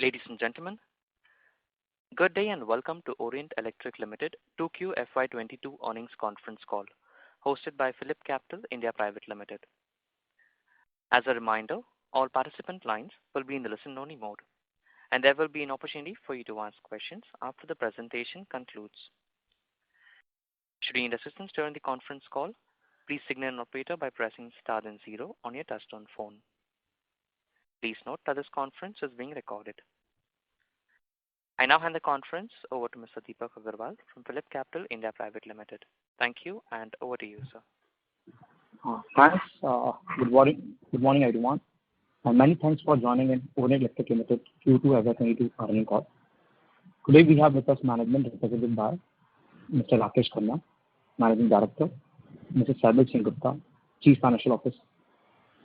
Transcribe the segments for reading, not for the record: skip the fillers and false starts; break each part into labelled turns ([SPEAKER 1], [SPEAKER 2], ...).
[SPEAKER 1] Ladies and gentlemen, good day and welcome to Orient Electric Limited 2Q FY22 earnings conference call, hosted by PhillipCapital India Private Limited. As a reminder, all participant lines will be in the listen-only mode, and there will be an opportunity for you to ask questions after the presentation concludes. Should you need assistance during the conference call, please signal an operator by pressing star then 0 on your touchtone phone. Please note that this conference is being recorded. I now hand the conference over to Mr. Deepak Agarwal from PhillipCapital India Private Limited. Thank you, and over to you, sir.
[SPEAKER 2] Thanks. Good morning, everyone. And many thanks for joining in Orient Electric Limited Q2 FY22 earnings call. Today we have with us management represented by Mr. Rakesh Khanna, Managing Director, Mr. Saibal Singh Gupta, Chief Financial Officer.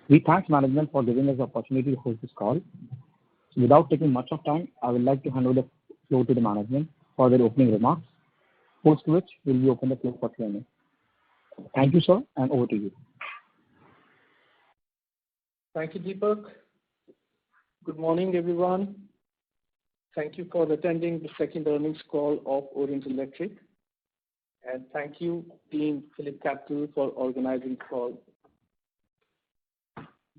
[SPEAKER 2] We thank management for giving us the opportunity to host this call. So without taking much of time, I would like to hand over the floor to the management for their opening remarks, post which we will open the floor for Q&A. Thank you, sir, and over to you.
[SPEAKER 3] Thank you, Deepak. Good morning, everyone. Thank you for attending the second earnings call of Orient Electric. And thank you, Team PhillipCapital, for organizing the call.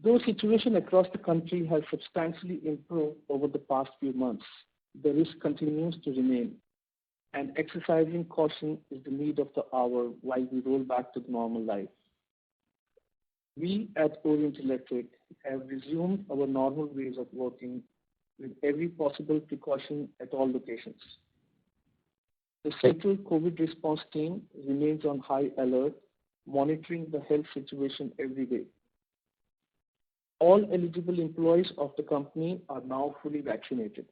[SPEAKER 3] Though the situation across the country has substantially improved over the past few months, the risk continues to remain, and exercising caution is the need of the hour while we roll back to the normal life. We at Orient Electric have resumed our normal ways of working with every possible precaution at all locations. The Central COVID Response Team remains on high alert, monitoring the health situation every day. All eligible employees of the company are now fully vaccinated.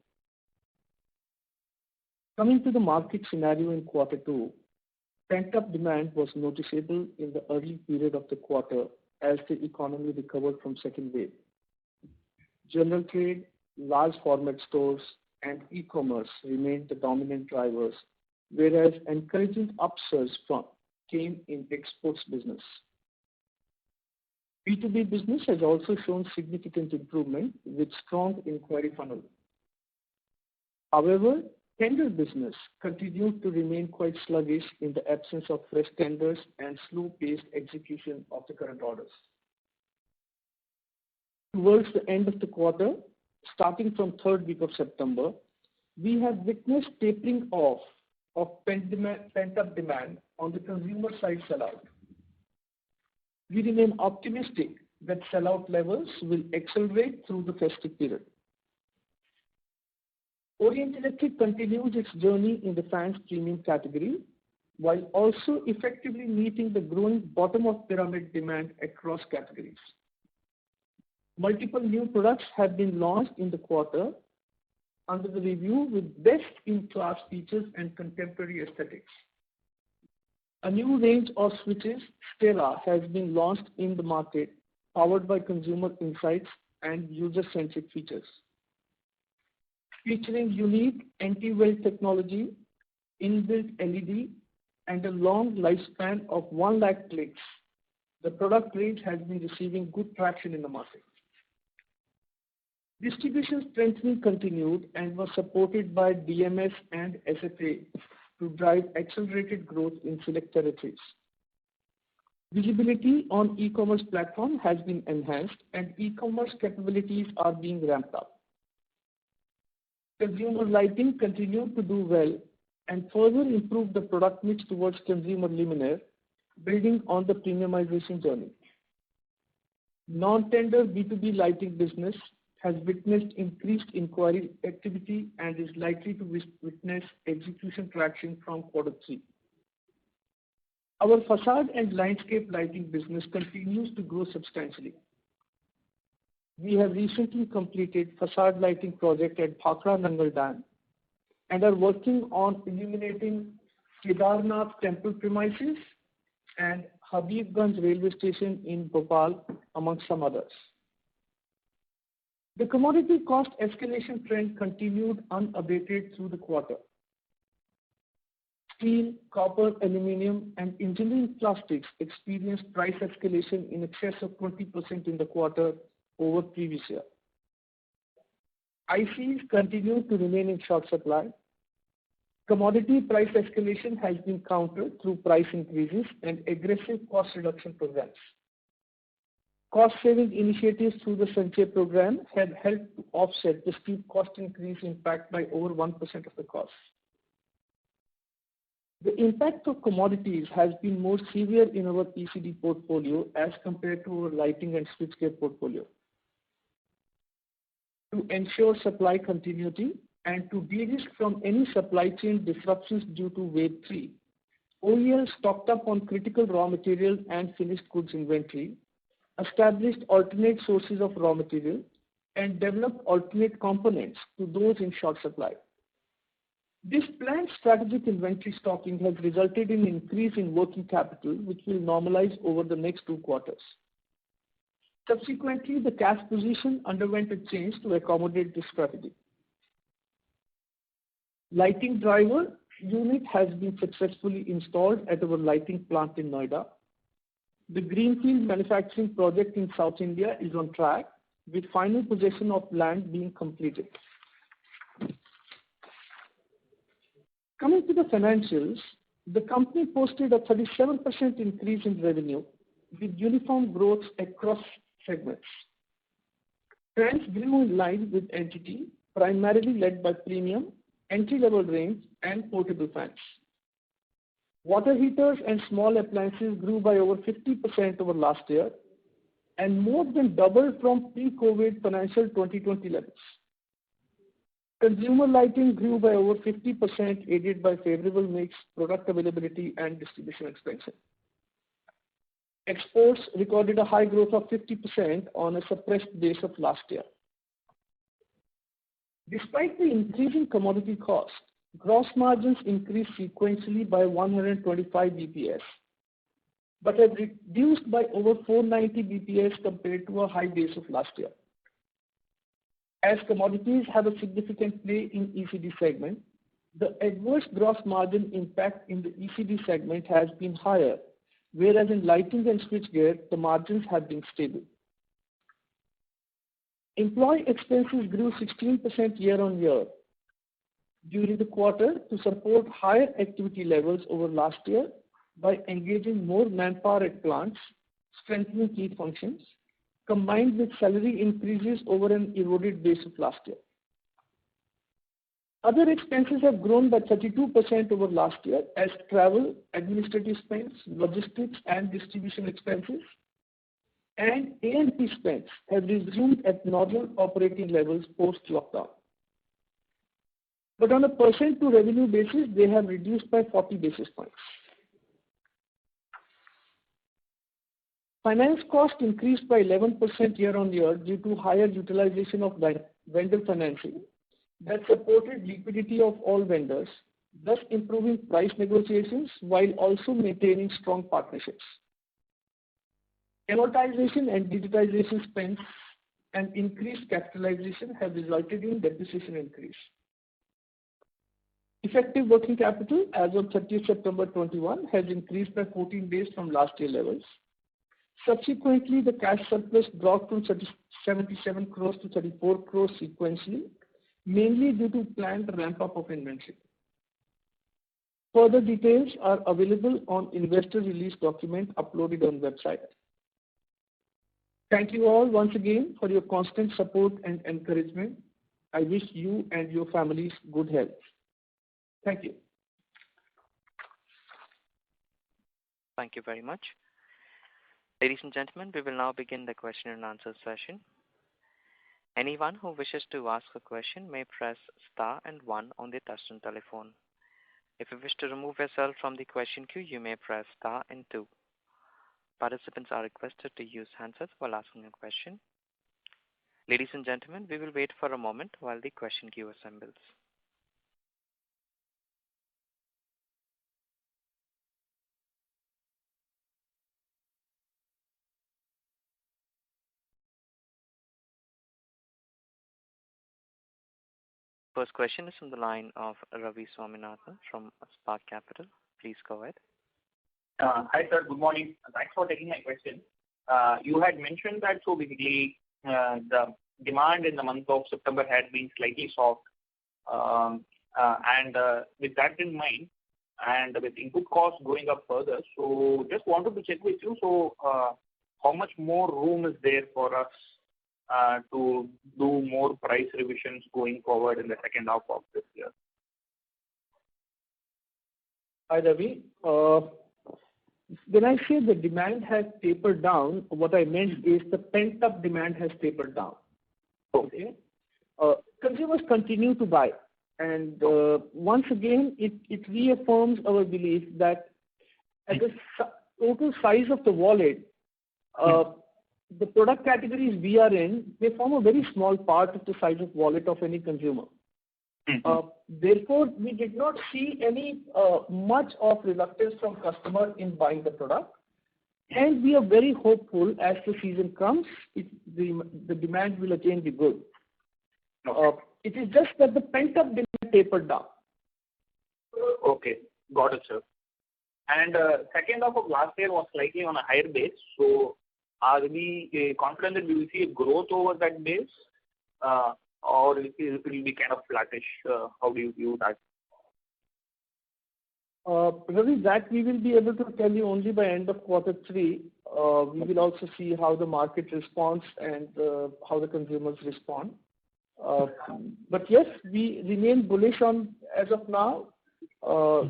[SPEAKER 3] Coming to the market scenario in quarter 2, pent-up demand was noticeable in the early period of the quarter as the economy recovered from second wave. General trade, large format stores, and e-commerce remained the dominant drivers, whereas encouraging upsurge came in exports business. B2B business has also shown significant improvement with strong inquiry funnel. However, tender business continued to remain quite sluggish in the absence of fresh tenders and slow-paced execution of the current orders. Towards the end of the quarter, starting from third week of September, we have witnessed tapering off of pent-up demand on the consumer side sellout. We remain optimistic that sellout levels will accelerate through the festive period. Orient Electric continues its journey in the fans premium category while also effectively meeting the growing bottom of pyramid demand across categories. Multiple new products have been launched in the quarter under the review with best-in-class features and contemporary aesthetics. A new range of switches, Stella, has been launched in the market, powered by consumer insights and user-centric features. Featuring unique anti-weld technology, inbuilt LED, and a long lifespan of 1 lakh clicks, the product range has been receiving good traction in the market. Distribution strengthening continued and was supported by DMS and SFA to drive accelerated growth in select territories. Visibility on e-commerce platform has been enhanced and e-commerce capabilities are being ramped up. Consumer lighting continued to do well and further improved the product mix towards consumer luminaire, building on the premiumization journey. Non-tender B2B lighting business has witnessed increased inquiry activity and is likely to witness execution traction from quarter 3. Our facade and landscape lighting business continues to grow substantially. We have recently completed facade lighting project at Bhakra Nangal Dam and are working on illuminating Kedarnath temple premises and Habibganj railway station in Bhopal, amongst some others. The commodity cost escalation trend continued unabated through the quarter. Steel, copper, aluminum, and engineering plastics experienced price escalation in excess of 20% in the quarter over previous year. ICs continue to remain in short supply. Commodity price escalation has been countered through price increases and aggressive cost reduction programs. Cost-saving initiatives through the Sanchay program have helped to offset the steep cost increase impact by over 1% of the cost. The impact of commodities has been more severe in our ECD portfolio as compared to our lighting and switchgear portfolio. To ensure supply continuity and to de-risk from any supply chain disruptions due to wave 3, OEL stocked up on critical raw materials and finished goods inventory, established alternate sources of raw material, and developed alternate components to those in short supply. This planned strategic inventory stocking has resulted in an increase in working capital, which will normalize over the next 2 quarters. Subsequently, the cash position underwent a change to accommodate this strategy. Lighting driver unit has been successfully installed at our lighting plant in Noida. The greenfield manufacturing project in South India is on track, with final possession of land being completed. Coming to the financials, the company posted a 37% increase in revenue with uniform growth across segments. Trends grew in line with entity, primarily led by premium, entry-level range, and portable fans. Water heaters and small appliances grew by over 50% over last year and more than doubled from pre-COVID financial 2020 levels. Consumer lighting grew by over 50%, aided by favorable mix, product availability, and distribution expansion. Exports recorded a high growth of 50% on a suppressed base of last year. Despite the increasing commodity cost, gross margins increased sequentially by 125 bps, but have reduced by over 490 bps compared to a high base of last year. As commodities have a significant play in ECD segment, the adverse gross margin impact in the ECD segment has been higher, whereas in lighting and switchgear, the margins have been stable. Employee expenses grew 16% year-on-year during the quarter to support higher activity levels over last year by engaging more manpower at plants, strengthening key functions, combined with salary increases over an eroded base of last year. Other expenses have grown by 32% over last year as travel, administrative spends, logistics and distribution expenses, and A&P spends have resumed at normal operating levels post-lockdown. But on a percent to revenue basis, they have reduced by 40 basis points. Finance cost increased by 11% year-on-year due to higher utilization of vendor financing that supported liquidity of all vendors, thus improving price negotiations while also maintaining strong partnerships. Amortization and digitization spends and increased capitalization have resulted in depreciation increase. Effective working capital as of 30th September 21 has increased by 14 days from last year levels. Subsequently, the cash surplus dropped from 77 crores to 34 crores sequentially, mainly due to planned ramp-up of inventory. Further details are available on investor release document uploaded on website. Thank you all once again for your constant support and encouragement. I wish you and your families good health. Thank you.
[SPEAKER 1] Thank you very much. Ladies and gentlemen, we will now begin the question and answer session. Anyone who wishes to ask a question may press star and 1 on their touchtone telephone. If you wish to remove yourself from the question queue, you may press star and 2. Participants are requested to use handsets while asking a question. Ladies and gentlemen, we will wait for a moment while the question queue assembles. First question is from the line of Ravi Swaminathan from Spark Capital. Please go ahead.
[SPEAKER 4] Hi, sir. Good morning. Thanks for taking my question. You had mentioned that basically the demand in the month of September had been slightly soft. And with that in mind, and with input costs going up further, so just wanted to check with you. So, how much more room is there for us to do more price revisions going forward in the second half of this year?
[SPEAKER 3] Hi, Ravi. When I say the demand has tapered down, what I meant is the pent-up demand has tapered down. Okay. Consumers continue to buy. And once again, it reaffirms our belief that at the total size of the wallet, the product categories we are in, they form a very small part of the size of wallet of any consumer. Therefore, we did not see any much of reluctance from customers in buying the product. And we are very hopeful as the season comes, the demand will again be good. It is just that the pent-up demand tapered down.
[SPEAKER 4] Okay, got it, sir. And second half of last year was slightly on a higher base. So are we confident that we will see a growth over that base? Or it will be kind of flattish? How do you view that?
[SPEAKER 3] Ravi, that we will be able to tell you only by end of quarter 3. We will also see how the market responds and how the consumers respond. But yes, we remain bullish on as of now.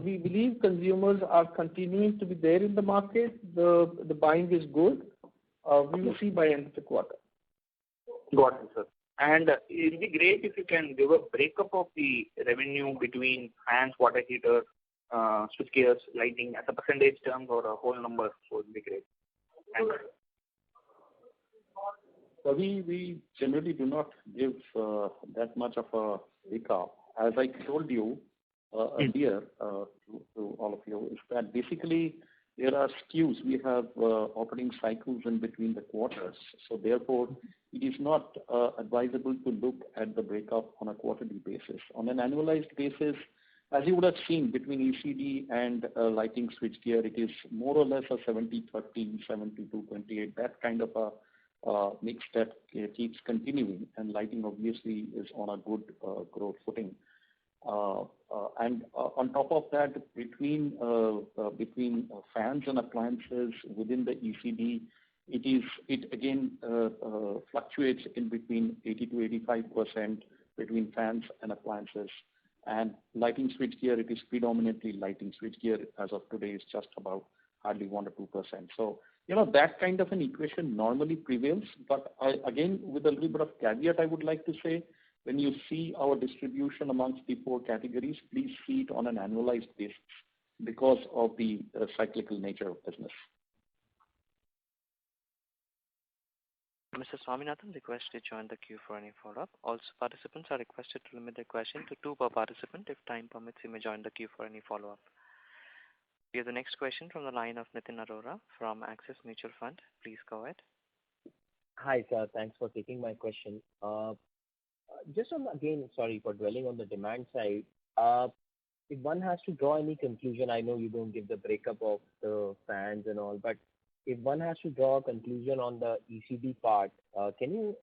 [SPEAKER 3] We believe consumers are continuing to be there in the market. The buying is good. We will see by end of the quarter.
[SPEAKER 4] Got it, sir. And it would be great if you can give a breakup of the revenue between fans, water heater, switchgears, lighting as a percentage terms or a whole number. So it would be great. Thank you.
[SPEAKER 5] We generally do not give that much of a breakup. As I told you earlier to all of you, is that basically there are skews. We have operating cycles in between the quarters. So therefore, it is not advisable to look at the breakup on a quarterly basis. On an annualized basis, as you would have seen between ECD and lighting switchgear, it is more or less a 70-30, 70-28, that kind of a mix that keeps continuing, and lighting obviously is on a good growth footing. And on top of that, between fans and appliances within the ECD, it again fluctuates in between 80 to 85% between fans and appliances. And lighting switchgear, it is predominantly lighting switchgear as of today is just about hardly 1 or 2%. So, that kind of an equation normally prevails. But again, with a little bit of caveat, I would like to say, when you see our distribution amongst the 4 categories, please see it on an annualized basis because of the cyclical nature of business.
[SPEAKER 1] Mr. Swaminathan, request to join the queue for any follow-up. Also, participants are requested to limit their question to 2 per participant. If time permits, you may join the queue for any follow-up. We have the next question from the line of Nitin Arora from Axis Mutual Fund. Please go ahead.
[SPEAKER 6] Hi, sir. Thanks for taking my question. Just on, again, sorry for dwelling on the demand side. If one has to draw any conclusion, I know you don't give the breakup of the fans and all, but if one has to draw a conclusion on the ECD part, can you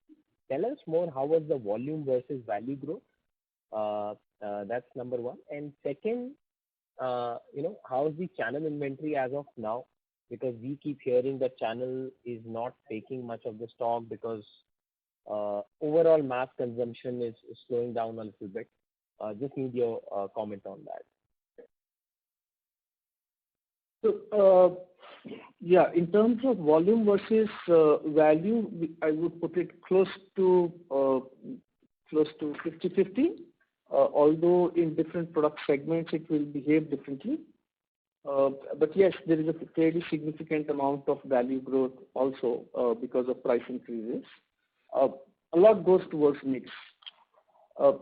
[SPEAKER 6] tell us more how was the volume versus value growth? That's number one. And second, how is the channel inventory as of now? Because we keep hearing that channel is not taking much of the stock because overall mass consumption is slowing down a little bit. Just need your comment on that.
[SPEAKER 3] So, in terms of volume versus value, I would put it close to 50-50. Although in different product segments it will behave differently. But yes, there is a fairly significant amount of value growth also because of price increases. A lot goes towards mix.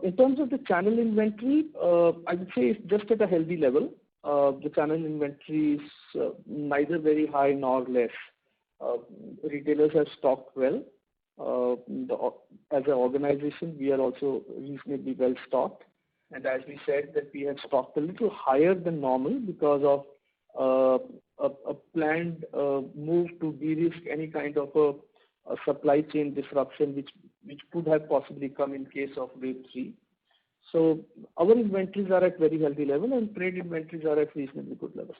[SPEAKER 3] In terms of the channel inventory, I would say it's just at a healthy level. The channel inventory is neither very high nor less. Retailers have stocked well. As an organization, we are also reasonably well stocked. And as we said, that we have stocked a little higher than normal because of a planned move to de-risk any kind of a supply chain disruption which which could have possibly come in case of wave 3. So our inventories are at very healthy level and trade inventories are at reasonably good level.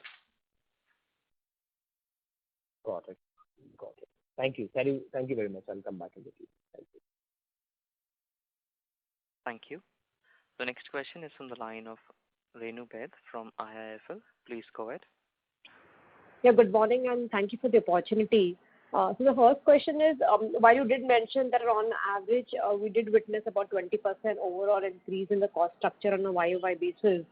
[SPEAKER 6] Got it. Thank you very much. I'll come back in the queue. Thank you.
[SPEAKER 1] Thank you. The next question is from the line of Renu Baid from IIFL. Please go ahead.
[SPEAKER 7] Yeah, good morning and thank you for the opportunity. So the first question is, while you did mention that on average we did witness about 20% overall increase in the cost structure on a YOY basis,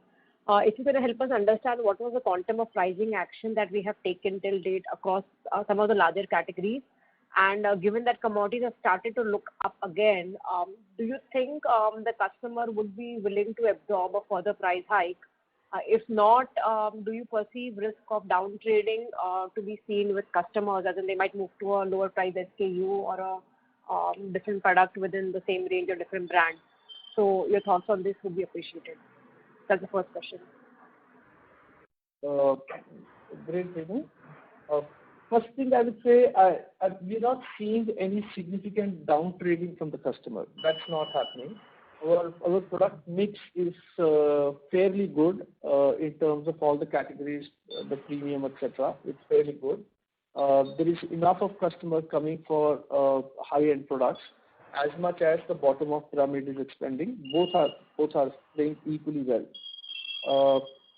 [SPEAKER 7] if you can help us understand what was the quantum of pricing action that we have taken till date across some of the larger categories, and given that commodities have started to look up again, do you think the customer would be willing to absorb a further price hike? If not, do you perceive risk of down trading to be seen with customers, as in they might move to a lower price SKU or a different product within the same range or different brand? So your thoughts on this would be appreciated. That's the first question.
[SPEAKER 3] Great, Renu. First thing I would say, we're not seeing any significant down trading from the customer. That's not happening. Our product mix is fairly good in terms of all the categories, the premium, etc. It's fairly good. There is enough of customer coming for high-end products as much as the bottom of pyramid is expanding. Both are playing equally well.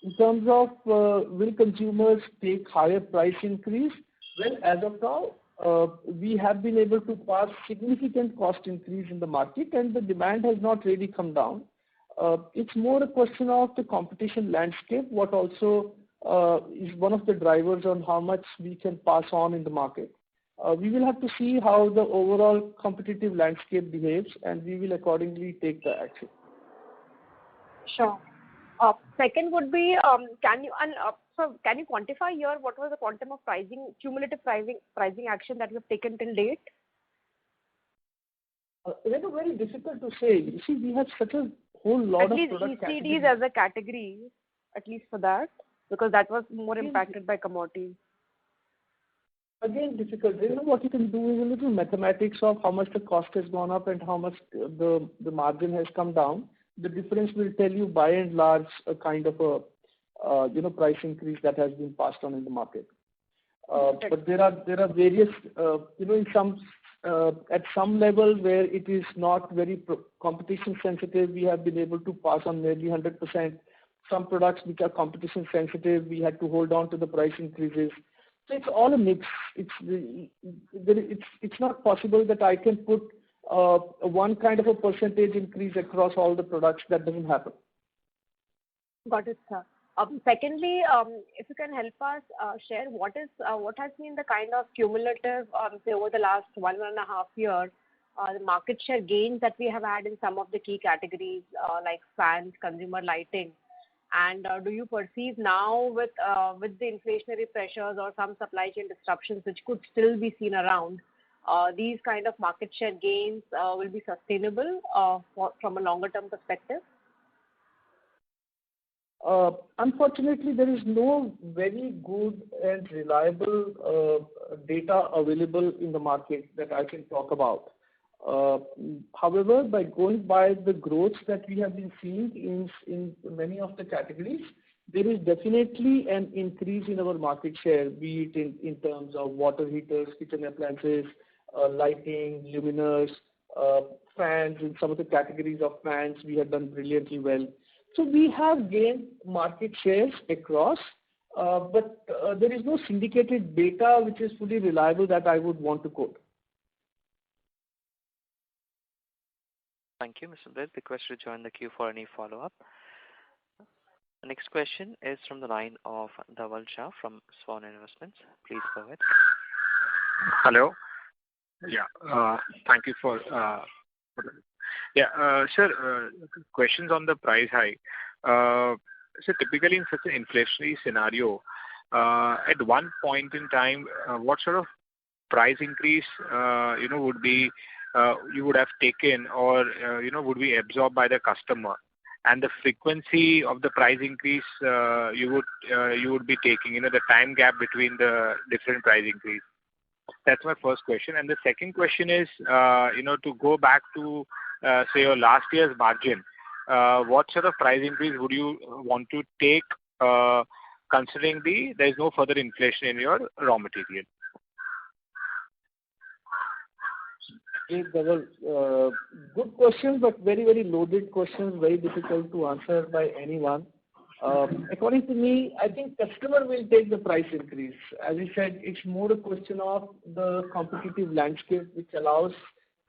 [SPEAKER 3] In terms of will consumers take higher price increase? Well, as of now, we have been able to pass significant cost increase in the market and the demand has not really come down. It's more a question of the competition landscape, what also is one of the drivers on how much we can pass on in the market. We will have to see how the overall competitive landscape behaves and we will accordingly take the action.
[SPEAKER 7] Sure. Second would be, can you quantify here what was the quantum of cumulative pricing action that you have taken till date?
[SPEAKER 3] It's very difficult to say. You see, we have such a whole lot
[SPEAKER 7] of
[SPEAKER 3] product
[SPEAKER 7] categories. At least ECDs as a category, at least for that, because that was more impacted by commodities.
[SPEAKER 3] Again, difficult. What you can do is a little mathematics of how much the cost has gone up and how much the margin has come down. The difference will tell you by and large a kind of a price increase that has been passed on in the market. But there are various in some at some level where it is not very competition sensitive, we have been able to pass on nearly 100%. Some products which are competition sensitive, we had to hold on to the price increases. So it's all a mix. It's not possible that I can put one kind of a percentage increase across all the products. That doesn't happen.
[SPEAKER 7] Got it, sir. Secondly, if you can help us share what has been the kind of cumulative, say over the last 1.5 years, the market share gains that we have had in some of the key categories like fans, consumer lighting, and do you perceive now with the inflationary pressures or some supply chain disruptions which could still be seen around, these kind of market share gains will be sustainable from a longer term perspective?
[SPEAKER 3] Unfortunately, there is no very good and reliable data available in the market that I can talk about. However, by going by the growth that we have been seeing in many of the categories, there is definitely an increase in our market share, be it in terms of water heaters, kitchen appliances, lighting, luminaires, fans. In some of the categories of fans, we have done brilliantly well. So we have gained market shares across, but there is no syndicated data which is fully reliable that I would want to quote.
[SPEAKER 1] Thank you, Mr. Baid. Request to join the queue for any follow-up. The next question is from the line of Dhaval Shah from Swan Investments. Please go ahead.
[SPEAKER 8] Hello. Yeah. Thank you for. Sir, questions on the price hike. So typically in such an inflationary scenario, at one point in time, what sort of price increase would be you would have taken or would be absorbed by the customer, and the frequency of the price increase you would be taking, the time gap between the different price increase. That's my first question. And the second question is, to go back to, say, your last year's margin, what sort of price increase would you want to take, considering there is no further inflation in your raw material?
[SPEAKER 3] There were good questions, but very, very loaded questions, very difficult to answer by anyone. According to me, I think customer will take the price increase. As I said, it's more a question of the competitive landscape which allows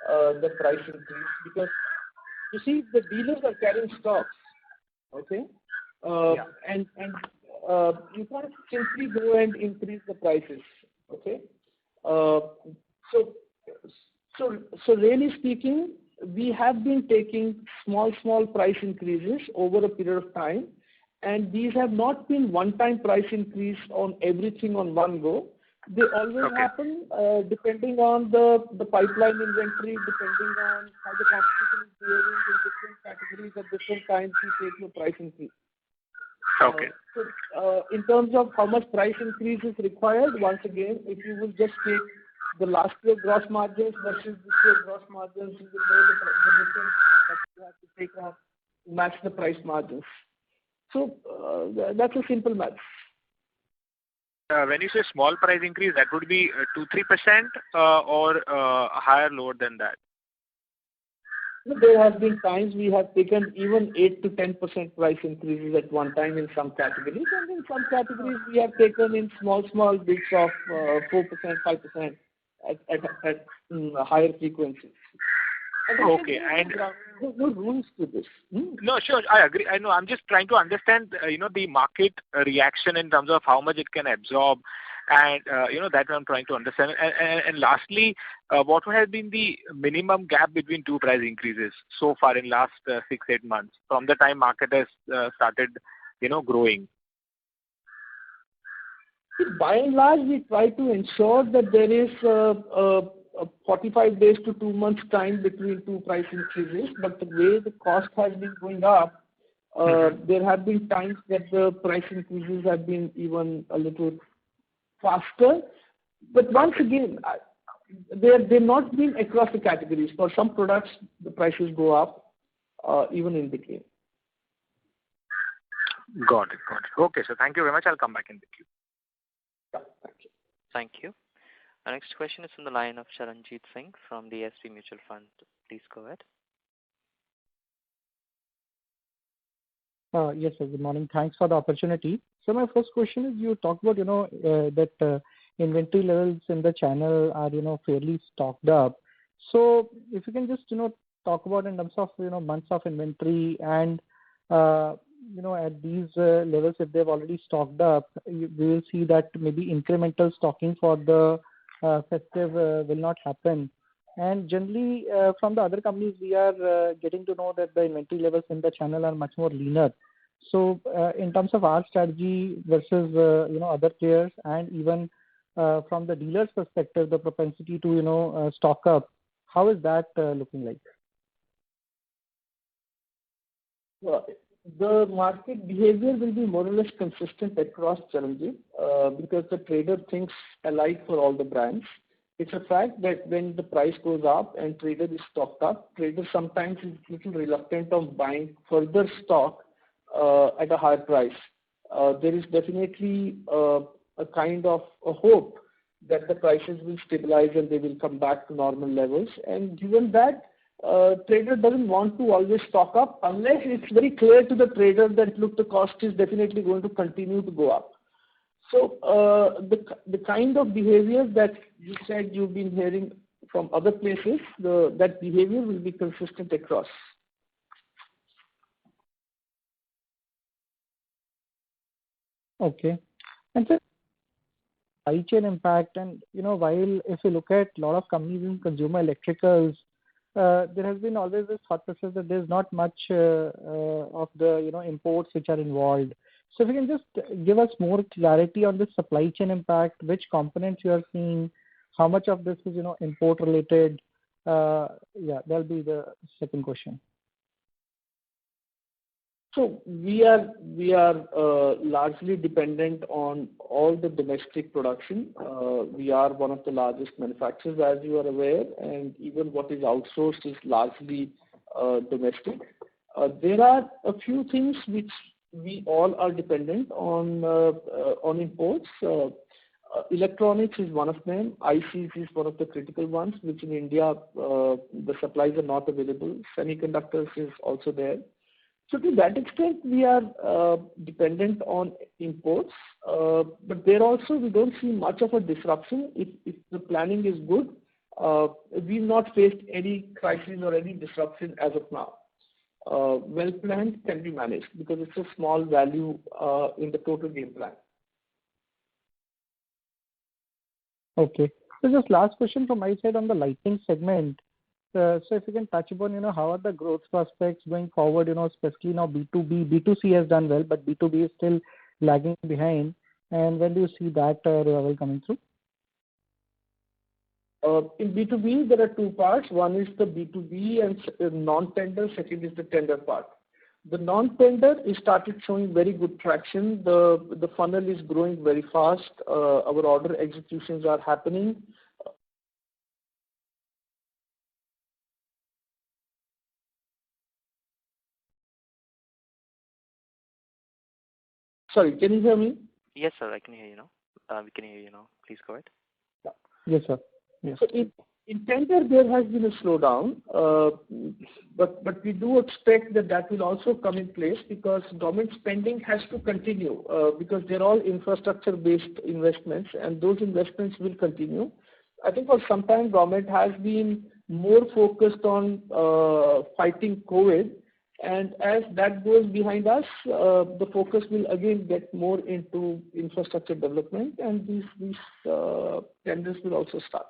[SPEAKER 3] the price increase, because you see the dealers are carrying stocks, okay? And you can't simply go and increase the prices, okay? So really speaking, we have been taking small price increases over a period of time, and these have not been one-time price increase on everything on one go. They always happen depending on the pipeline inventory, depending on how the competition is behaving in different categories at different times. We take your price increase.
[SPEAKER 8] Okay.
[SPEAKER 3] So in terms of how much price increase is required, once again, if you will just take the last year gross margins versus this year gross margins, you will know the difference that you have to take off to match the price margins. So that's a simple math.
[SPEAKER 8] When you say small price increase, that would be 2-3% or higher, lower than that?
[SPEAKER 3] There have been times we have taken even 8 to 10% price increases at one time in some categories, and in some categories we have taken in small bits of 4%, 5% at higher frequencies.
[SPEAKER 8] Okay, and
[SPEAKER 3] there's no rules to this.
[SPEAKER 8] No, sure, I agree. I know. I'm just trying to understand, the market reaction in terms of how much it can absorb, and that I'm trying to understand. And lastly, what has been the minimum gap between two price increases so far in last 6-8 months from the time market has started, growing?
[SPEAKER 3] By and large, we try to ensure that there is a 45 days to 2 months time between two price increases, but the way the cost has been going up, there have been times that the price increases have been even a little faster. But once again, they're not been across the categories. For some products, the prices go up even in between.
[SPEAKER 8] Got it. Okay, so thank you very much. I'll come back in the queue.
[SPEAKER 3] Yeah, thank you.
[SPEAKER 1] Thank you. Our next question is from the line of Charanjit Singh from the SP Mutual Fund. Please go ahead.
[SPEAKER 9] Yes, sir. Good morning. Thanks for the opportunity. So my first question is, you talked about, that inventory levels in the channel are, fairly stocked up. So if you can just, talk about in terms of, months of inventory and, at these levels, if they've already stocked up, we will see that maybe incremental stocking for the festive will not happen. And generally, from the other companies, we are getting to know that the inventory levels in the channel are much more leaner. So in terms of our strategy versus, other players, and even from the dealer's perspective, the propensity to, stock up, how is that looking like?
[SPEAKER 3] Well, the market behavior will be more or less consistent across, Charanjit, because the trader thinks alike for all the brands. It's a fact that when the price goes up and trader is stocked up, trader sometimes is a little reluctant of buying further stock at a higher price. There is definitely a kind of a hope that the prices will stabilize and they will come back to normal levels. And given that, trader doesn't want to always stock up unless it's very clear to the trader that, look, the cost is definitely going to continue to go up. So the kind of behavior that you said you've been hearing from other places, that behavior will be consistent across.
[SPEAKER 9] Okay. And so supply chain impact, and while if you look at a lot of companies in consumer electricals, there has been always this thought process that there's not much of the imports which are involved. So if you can just give us more clarity on the supply chain impact, which components you are seeing, how much of this is import related. That'll be the second question.
[SPEAKER 3] So we are largely dependent on all the domestic production. We are one of the largest manufacturers, as you are aware, and even what is outsourced is largely domestic. There are a few things which we all are dependent on imports. Electronics is one of them. ICs is one of the critical ones, which in India the supplies are not available. Semiconductors is also there. So to that extent, we are dependent on imports, but there also we don't see much of a disruption. If the planning is good, we've not faced any crisis or any disruption as of now. Well planned can be managed because it's a small value in the total game plan.
[SPEAKER 9] Okay. So just last question from my side on the lighting segment. So if you can touch upon, how are the growth prospects going forward, especially now B2B. B2C has done well, but B2B is still lagging behind. And when do you see that revival coming through?
[SPEAKER 3] In B2B, there are two parts. One is the B2B and non-tender. Second is the tender part. The non-tender is started showing very good traction. The funnel is growing very fast. Our order executions are happening. Sorry, can you hear me?
[SPEAKER 1] Yes, sir, I can hear you now. We can hear you now. Please go ahead.
[SPEAKER 9] Yes, sir. Yes.
[SPEAKER 3] So in tender, there has been a slowdown, but we do expect that will also come in place because government spending has to continue because they're all infrastructure-based investments, and those investments will continue. I think for some time, government has been more focused on fighting COVID, and as that goes behind us, the focus will again get more into infrastructure development, and these tenders will also start.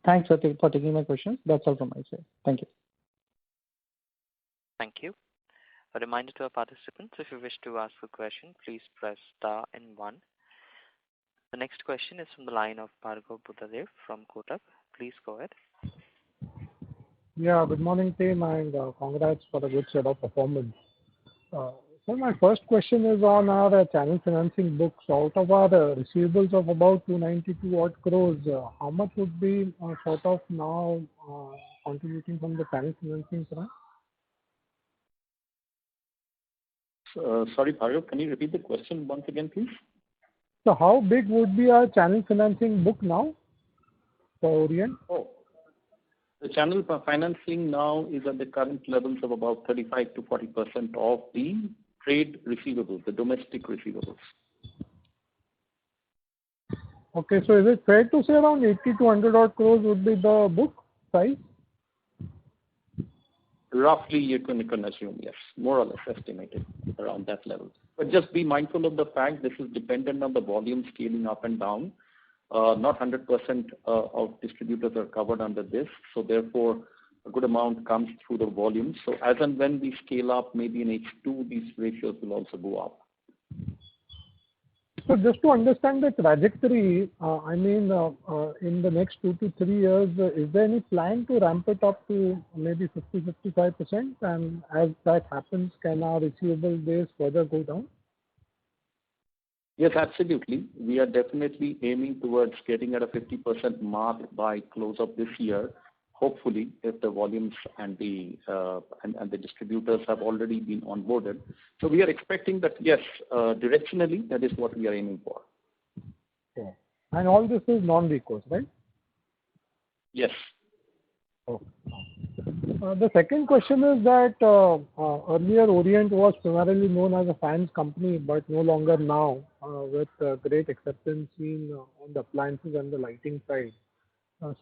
[SPEAKER 9] Thanks for taking my questions. That's all from my side. Thank you.
[SPEAKER 1] Thank you. A reminder to our participants, if you wish to ask a question, please press star and 1. The next question is from the line of Bhargav Buddhadev from Kotak. Please go ahead.
[SPEAKER 10] Yeah, good morning, team, and congrats for the good set of performance. So my first question is on our channel financing books. Out of our receivables of about 292 odd crores, how much would be sort of now contributing from the channel financing front?
[SPEAKER 5] Sorry, Bhargav, can you repeat the question once again, please?
[SPEAKER 10] So how big would be our channel financing book now for Orient?
[SPEAKER 5] The channel financing now is at the current levels of about 35 to 40% of the trade receivables, the domestic receivables.
[SPEAKER 10] Okay, so is it fair to say around 80 to 100 odd crores would be the book size?
[SPEAKER 5] Roughly, you can assume, yes, more or less estimated around that level. But just be mindful of the fact this is dependent on the volume scaling up and down. Not 100% of distributors are covered under this, so therefore a good amount comes through the volume. So as and when we scale up, maybe in H2, these ratios will also go up.
[SPEAKER 10] So just to understand the trajectory, in the next 2 to 3 years, is there any plan to ramp it up to maybe 50-55%? And as that happens, can our receivable days further go down?
[SPEAKER 5] Yes, absolutely. We are definitely aiming towards getting at a 50% mark by close of this year. Hopefully, if the volumes and the distributors have already been onboarded. So we are expecting that, yes, directionally, that is what we are aiming for.
[SPEAKER 10] Okay. And all this is non-recourse, right?
[SPEAKER 5] Yes.
[SPEAKER 10] Okay. The second question is that earlier Orient was primarily known as a fans company, but no longer now, with great acceptance seen on the appliances and the lighting side.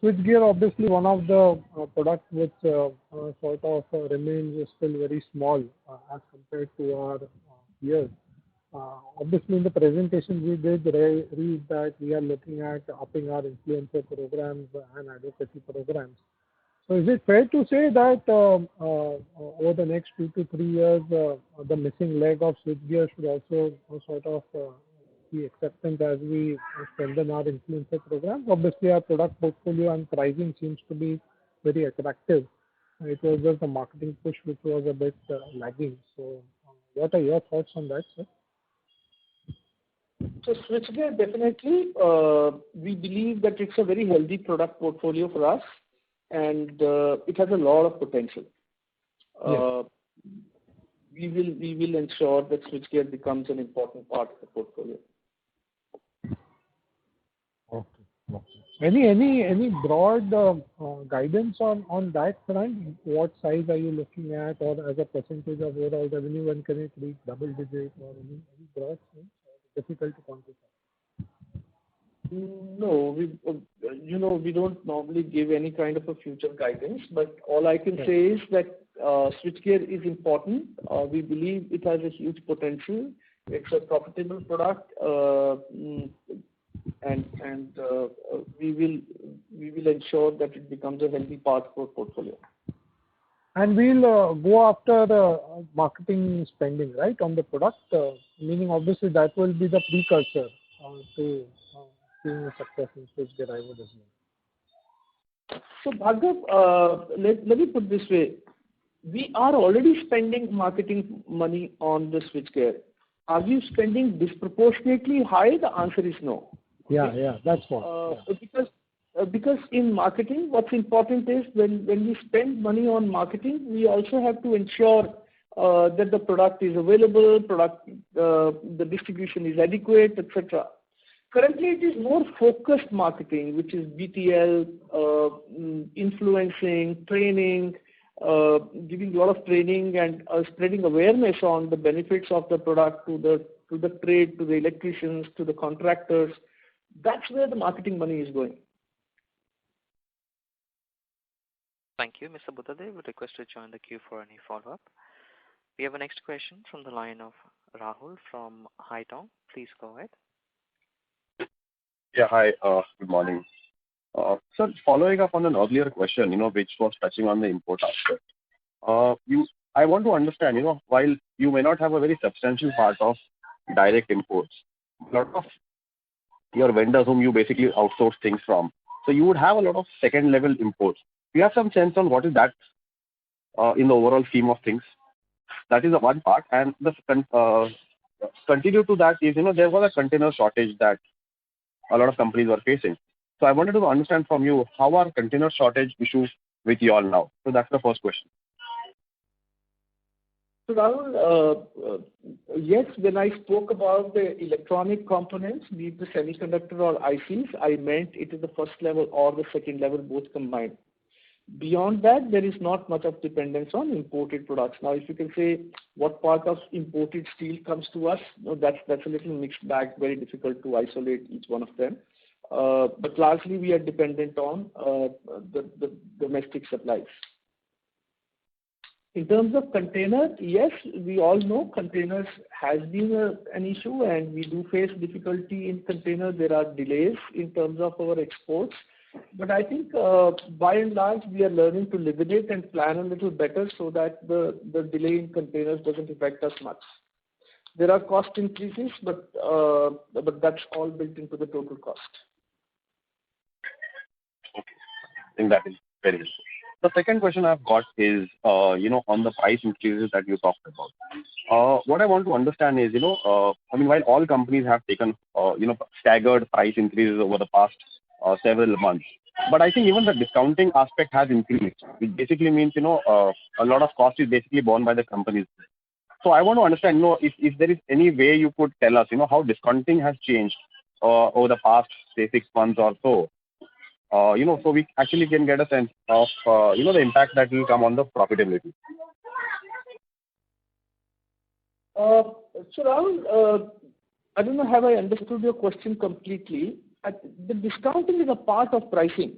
[SPEAKER 10] Switchgear, obviously, one of the products which sort of remains still very small as compared to our peers. Obviously, in the presentation, we did read that we are looking at upping our influencer programs and advocacy programs. So is it fair to say that over the next 2 to 3 years, the missing leg of switchgear should also sort of be acceptance as we strengthen our influencer program? Obviously, our product portfolio and pricing seems to be very attractive. It was just a marketing push which was a bit lagging. So, what are your thoughts on that, sir?
[SPEAKER 3] So switchgear, definitely, we believe that it's a very healthy product portfolio for us, and it has a lot of potential. We will ensure that switchgear becomes an important part of the portfolio.
[SPEAKER 10] Okay. Any broad guidance on that front? What size are you looking at, or as a percentage of overall revenue, when can it reach double digit, or any broad sense? Difficult to quantify.
[SPEAKER 3] No, we don't normally give any kind of a future guidance, but all I can say is that switchgear is important. We believe it has a huge potential. It's a profitable product, and we will ensure that it becomes a healthy part of our portfolio.
[SPEAKER 10] And we'll go after the marketing spending, right, on the product, meaning obviously that will be the precursor to seeing a success in switchgear, I would assume.
[SPEAKER 3] So Bhargav, let me put this way. We are already spending marketing money on the switchgear. Are we spending disproportionately high? The answer is no.
[SPEAKER 10] Yeah, that's what.
[SPEAKER 3] Because in marketing, what's important is when we spend money on marketing, we also have to ensure that the product is available, the distribution is adequate, etc. Currently, it is more focused marketing, which is BTL, influencing, training, giving a lot of training and spreading awareness on the benefits of the product to the trade, to the electricians, to the contractors. That's where the marketing money is going.
[SPEAKER 1] Thank you, Mr. Buddhadev. We request to join the queue for any follow-up. We have a next question from the line of Rahul from Haitong. Please go ahead.
[SPEAKER 11] Yeah, hi. Good morning. Sir, following up on an earlier question, which was touching on the import aspect. I want to understand, while you may not have a very substantial part of direct imports, a lot of your vendors whom you basically outsource things from, so you would have a lot of second-level imports. Do you have some sense on what is that in the overall scheme of things? That is the one part. And the continue to that is, there was a container shortage that a lot of companies were facing. So I wanted to understand from you, how are container shortage issues with you all now? So that's the first question.
[SPEAKER 3] So Rahul, yes, when I spoke about the electronic components, be it the semiconductor or ICs, I meant it is the first level or the second level, both combined. Beyond that, there is not much of dependence on imported products. Now, if you can say what part of imported steel comes to us, that's a little mixed bag, very difficult to isolate each one of them. But largely, we are dependent on the domestic supplies. In terms of container, yes, we all know containers has been an issue, and we do face difficulty in container. There are delays in terms of our exports. But I think by and large, we are learning to live with it and plan a little better so that the delay in containers doesn't affect us much. There are cost increases, but that's all built into the total cost.
[SPEAKER 11] Okay. I think that is very useful. The second question I've got is, on the price increases that you talked about. What I want to understand is, while all companies have taken, staggered price increases over the past several months, but I think even the discounting aspect has increased, which basically means, a lot of cost is basically borne by the companies. So I want to understand, if there is any way you could tell us, how discounting has changed over the past, say, 6 months or so. So we actually can get a sense of, the impact that will come on the profitability.
[SPEAKER 3] So Rahul, I don't know have I understood your question completely. The discounting is a part of pricing.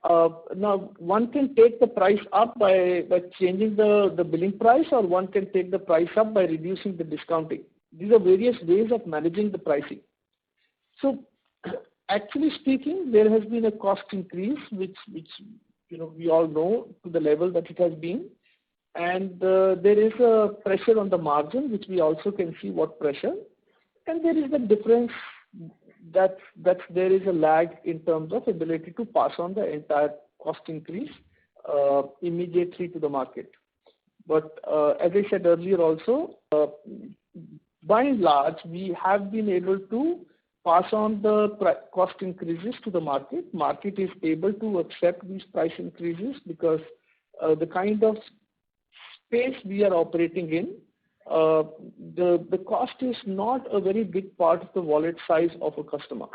[SPEAKER 3] Now, one can take the price up by changing the billing price, or one can take the price up by reducing the discounting. These are various ways of managing the pricing. So actually speaking, there has been a cost increase, which we all know to the level that it has been, and there is a pressure on the margin, which we also can see what pressure, and there is a difference that there is a lag in terms of ability to pass on the entire cost increase immediately to the market. But as I said earlier also, by and large, we have been able to pass on the cost increases to the market. Market is able to accept these price increases because the kind of space we are operating in, the cost is not a very big part of the wallet size of a customer.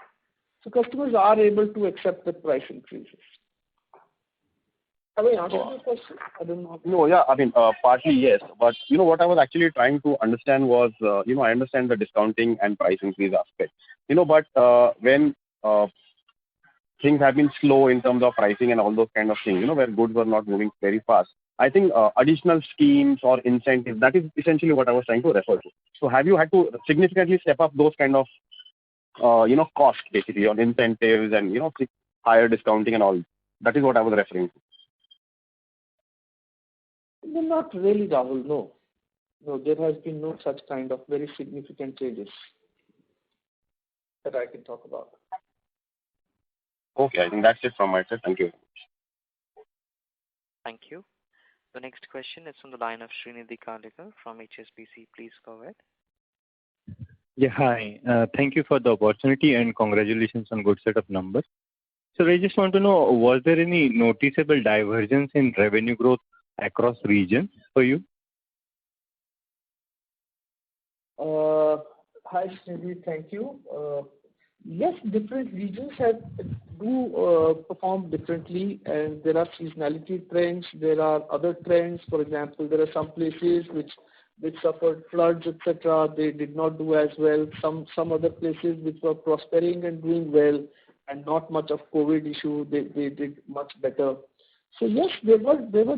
[SPEAKER 3] So customers are able to accept the price increases. Have I answered your question? I don't know.
[SPEAKER 11] No, yeah, I mean, partly yes, but what I was actually trying to understand was, I understand the discounting and price increase aspect, but when things have been slow in terms of pricing and all those kind of things, where goods were not moving very fast, I think additional schemes or incentives, that is essentially what I was trying to refer to. So have you had to significantly step up those kind of, costs basically on incentives and, higher discounting and all? That is what I was referring to.
[SPEAKER 3] No, not really, Rahul, no. No, there has been no such kind of very significant changes that I can talk about.
[SPEAKER 11] Okay, I think that's it from my side. Thank you.
[SPEAKER 1] Thank you. The next question is from the line of Srinidhi Karlekar from HSBC. Please go ahead.
[SPEAKER 12] Yeah, hi. Thank you for the opportunity and congratulations on good set of numbers. So I just want to know, was there any noticeable divergence in revenue growth across regions for you?
[SPEAKER 3] Hi, Srinidhi. Thank you. Yes, different regions do perform differently, and there are seasonality trends. There are other trends. For example, there are some places which suffered floods, etc. They did not do as well. Some other places which were prospering and doing well, and not much of COVID issue, they did much better. So yes, there are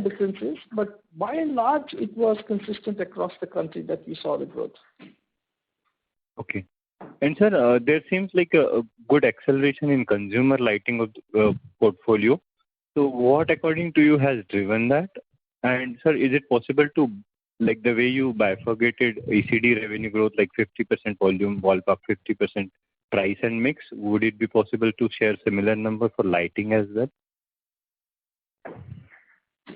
[SPEAKER 3] differences, but by and large, it was consistent across the country that we saw the growth.
[SPEAKER 12] Okay. And sir, there seems like a good acceleration in consumer lighting of the portfolio. So what, according to you, has driven that? And sir, is it possible to, like the way you bifurcated ECD revenue growth, like 50% volume, ballpark 50% price and mix, would it be possible to share similar number for lighting as well?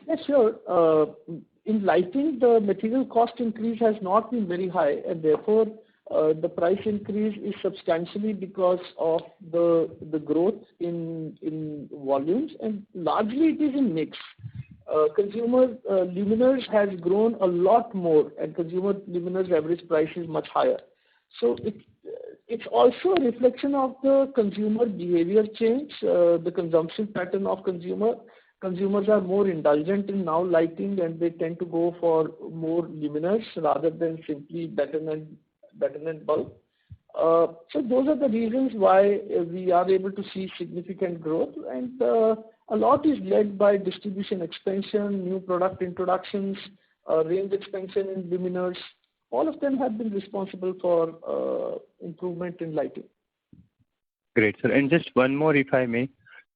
[SPEAKER 3] Yes, sure. In lighting, the material cost increase has not been very high, and therefore the price increase is substantially because of the growth in volumes, and largely it is in mix. Consumer luminaires has grown a lot more, and consumer luminaires average price is much higher. So it's also a reflection of the consumer behavior change, the consumption pattern of consumers are more indulgent in now lighting, and they tend to go for more luminaires rather than simply betterment bulb. So those are the reasons why we are able to see significant growth, and a lot is led by distribution expansion, new product introductions, range expansion in luminaires. All of them have been responsible for improvement in lighting.
[SPEAKER 12] Great, sir. And just one more, if I may.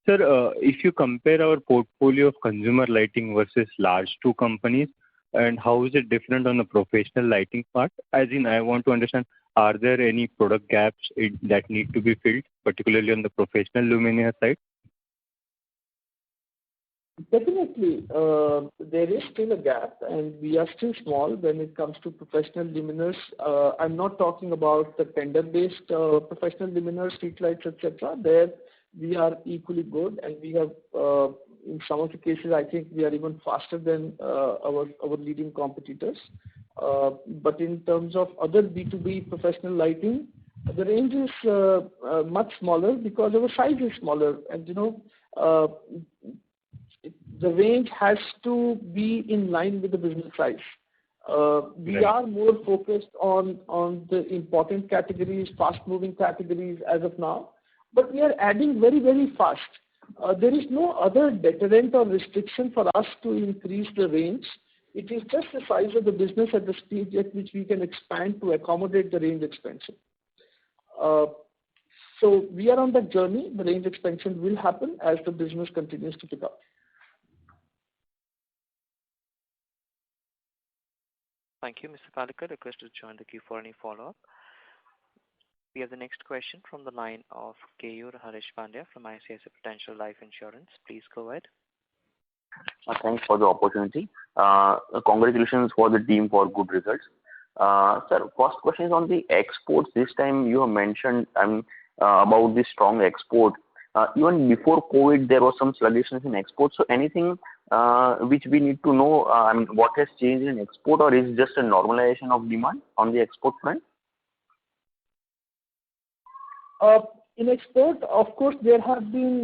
[SPEAKER 12] Sir, if you compare our portfolio of consumer lighting versus large two companies, and how is it different on the professional lighting part? As in, I want to understand, are there any product gaps that need to be filled, particularly on the professional luminaire side?
[SPEAKER 3] Definitely, there is still a gap, and we are still small when it comes to professional luminaires. I'm not talking about the tender-based professional luminaires, streetlights, etc. There, we are equally good, and we have, in some of the cases, I think we are even faster than our leading competitors. But in terms of other B2B professional lighting, the range is much smaller because our size is smaller, and the range has to be in line with the business size. We are more focused on the important categories, fast-moving categories as of now, but we are adding very, very fast. There is no other deterrent or restriction for us to increase the range. It is just the size of the business at the speed at which we can expand to accommodate the range expansion. So we are on that journey. The range expansion will happen as the business continues to pick up.
[SPEAKER 1] Thank you, Mr. Karlekar. Request to join the queue for any follow-up. We have the next question from the line of Keyur Harish Pandya from ICICI Prudential Life Insurance. Please go ahead.
[SPEAKER 13] Thanks for the opportunity. Congratulations for the team for good results. Sir, first question is on the exports. This time you have mentioned about the strong export. Even before COVID, there was some sluggishness in exports. So anything which we need to know, what has changed in export, or is it just a normalization of demand on the export front?
[SPEAKER 3] In export, of course, there have been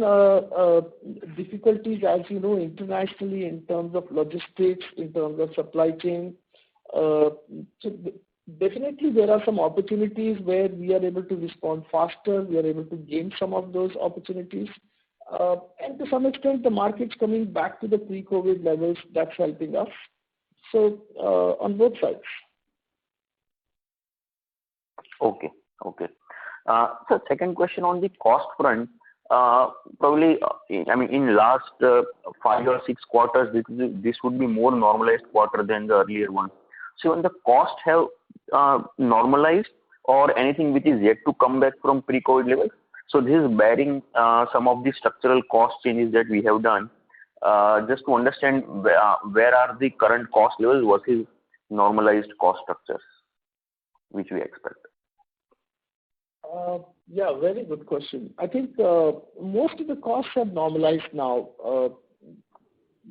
[SPEAKER 3] difficulties, as you know, internationally in terms of logistics, in terms of supply chain. So definitely there are some opportunities where we are able to respond faster. We are able to gain some of those opportunities. And to some extent, the market's coming back to the pre-COVID levels. That's helping us. So on both sides.
[SPEAKER 13] Okay. So second question on the cost front. Probably, in last 5 or 6 quarters, this would be more normalized quarter than the earlier one. So when the costs have normalized, or anything which is yet to come back from pre-COVID levels, so this is bearing some of the structural cost changes that we have done. Just to understand where are the current cost levels versus normalized cost structures, which we expect.
[SPEAKER 3] Yeah, very good question. I think most of the costs have normalized now.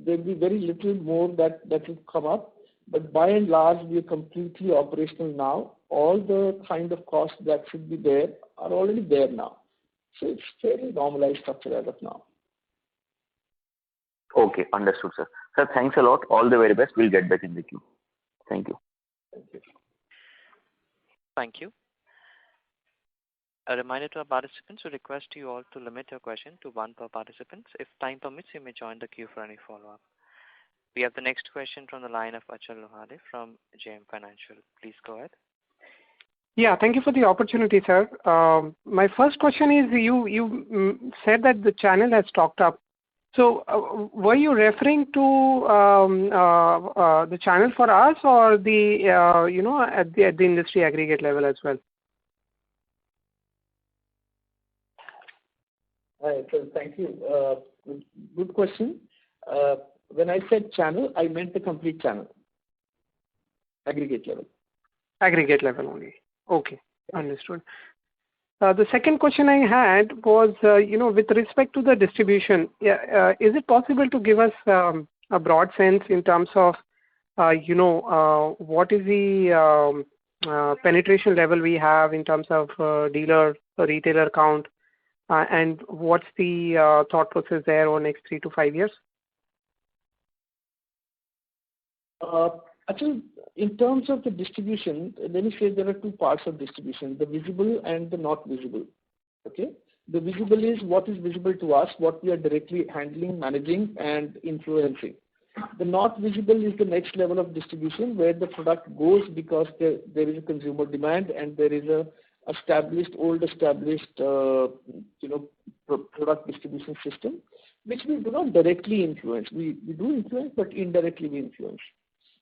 [SPEAKER 3] There will be very little more that will come up, but by and large, we are completely operational now. All the kind of costs that should be there are already there now. So it's fairly normalized structure as of now.
[SPEAKER 13] Okay, understood, sir. Sir, thanks a lot. All the very best. We'll get back in the queue. Thank you.
[SPEAKER 3] Thank you.
[SPEAKER 1] Thank you. A reminder to our participants, we request you all to limit your question to one per participant. If time permits, you may join the queue for any follow-up. We have the next question from the line of Achal Lohade from JM Financial. Please go ahead.
[SPEAKER 14] Yeah, thank you for the opportunity, sir. My first question is, you said that the channel has stocked up. So were you referring to the channel for us, or the at the industry aggregate level as well?
[SPEAKER 3] Hi, so thank you. Good question. When I said channel, I meant the complete channel, aggregate level. Aggregate level only.
[SPEAKER 14] Okay, understood. The second question I had was, with respect to the distribution, is it possible to give us a broad sense in terms of, what is the penetration level we have in terms of dealer or retailer count, and what's the thought process there over the next 3 to 5 years?
[SPEAKER 3] Actually, in terms of the distribution, let me say there are 2 parts of distribution, the visible and the not visible. Okay? The visible is what is visible to us, what we are directly handling, managing, and influencing. The not visible is the next level of distribution where the product goes because there is a consumer demand and there is a old established product distribution system, which we do not directly influence. We do influence, but indirectly we influence.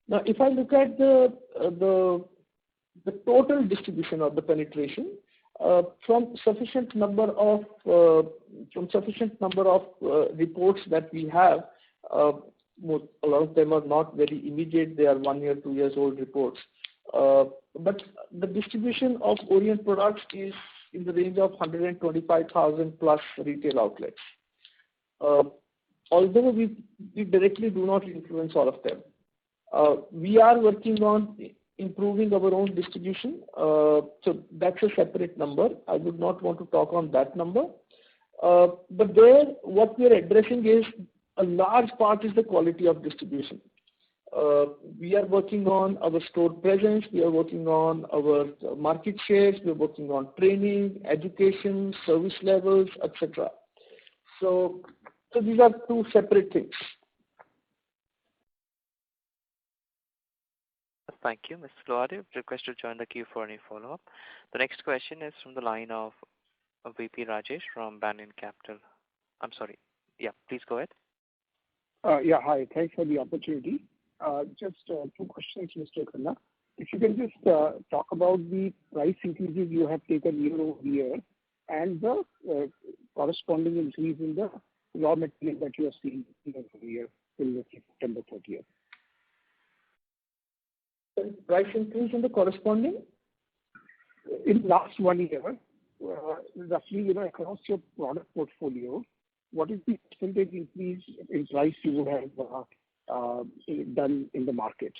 [SPEAKER 3] Now, if I look at the total distribution of the penetration, from sufficient number of reports that we have, a lot of them are not very immediate. They are 1 year, 2 years old reports. But the distribution of Orient products is in the range of 125,000 plus retail outlets. Although we directly do not influence all of them. We are working on improving our own distribution. So that's a separate number. I would not want to talk on that number. But there, what we are addressing is a large part is the quality of distribution. We are working on our store presence. We are working on our market shares. We are working on training, education, service levels, etc. So these are 2 separate things.
[SPEAKER 1] Thank you, Mr. Lohade. Request to join the queue for any follow-up. The next question is from the line of VP Rajesh from Banyan Capital. I'm sorry. Yeah, please go ahead.
[SPEAKER 15] Yeah, hi. Thanks for the opportunity. Just 2 questions, Mr. Khanna. If you can just talk about the price increases you have taken year-over-year and the corresponding increase in the raw material that you are seeing year-over-year. till let's say September 30th?
[SPEAKER 3] Price increase in the corresponding?
[SPEAKER 15] In last 1 year, roughly, across your product portfolio, what is the percentage increase in price you would have done in the market?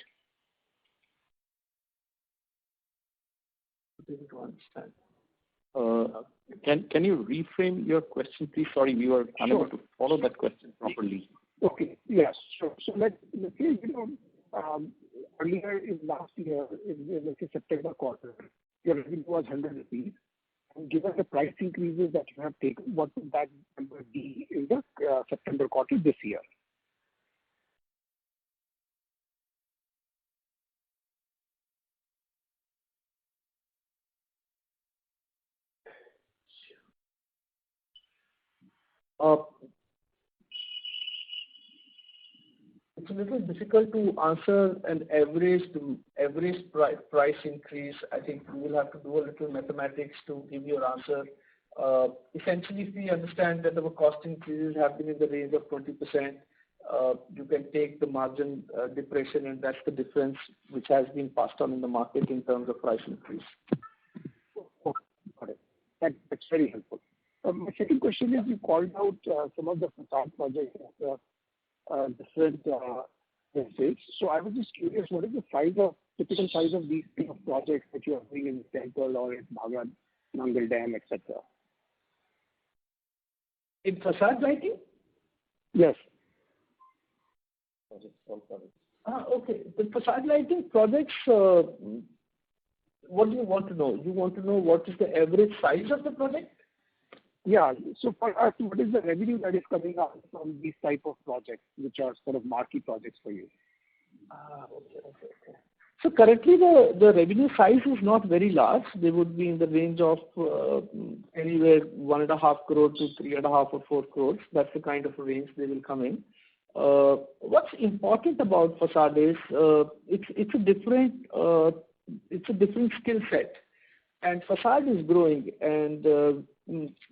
[SPEAKER 5] Can you reframe your question, please? Sorry, we were unable to follow that question properly.
[SPEAKER 15] Okay. Yes, sure. So let's say, earlier in last year, in let's say September quarter, your revenue was 100 rupees. And given the price increases that you have taken, what would that number be in the September quarter this year?
[SPEAKER 3] It's a little difficult to answer an average price increase. I think we will have to do a little mathematics to give you an answer. Essentially, if we understand that our cost increases have been in the range of 20%, you can take the margin depression, and that's the difference which has been passed on in the market in terms of price increase.
[SPEAKER 15] Got it. That's very helpful. My second question is, you called out some of the facade projects as different message. So I was just curious, what is the typical size of these kind of projects that you are doing in Temple or in Bhagad, Nangal Dam, etc.?
[SPEAKER 3] In facade lighting?
[SPEAKER 15] Yes.
[SPEAKER 3] Okay. The facade lighting projects, what do you want to know? You want to know what is the average size of the project?
[SPEAKER 15] Yeah. So for us, what is the revenue that is coming out from these type of projects, which are sort of marquee projects for you?
[SPEAKER 3] Okay. So currently, the revenue size is not very large. They would be in the range of anywhere 1.5 crore to 3.5 or 4 crores. That's the kind of range they will come in. What's important about facade is it's a different skill set, and facade is growing, and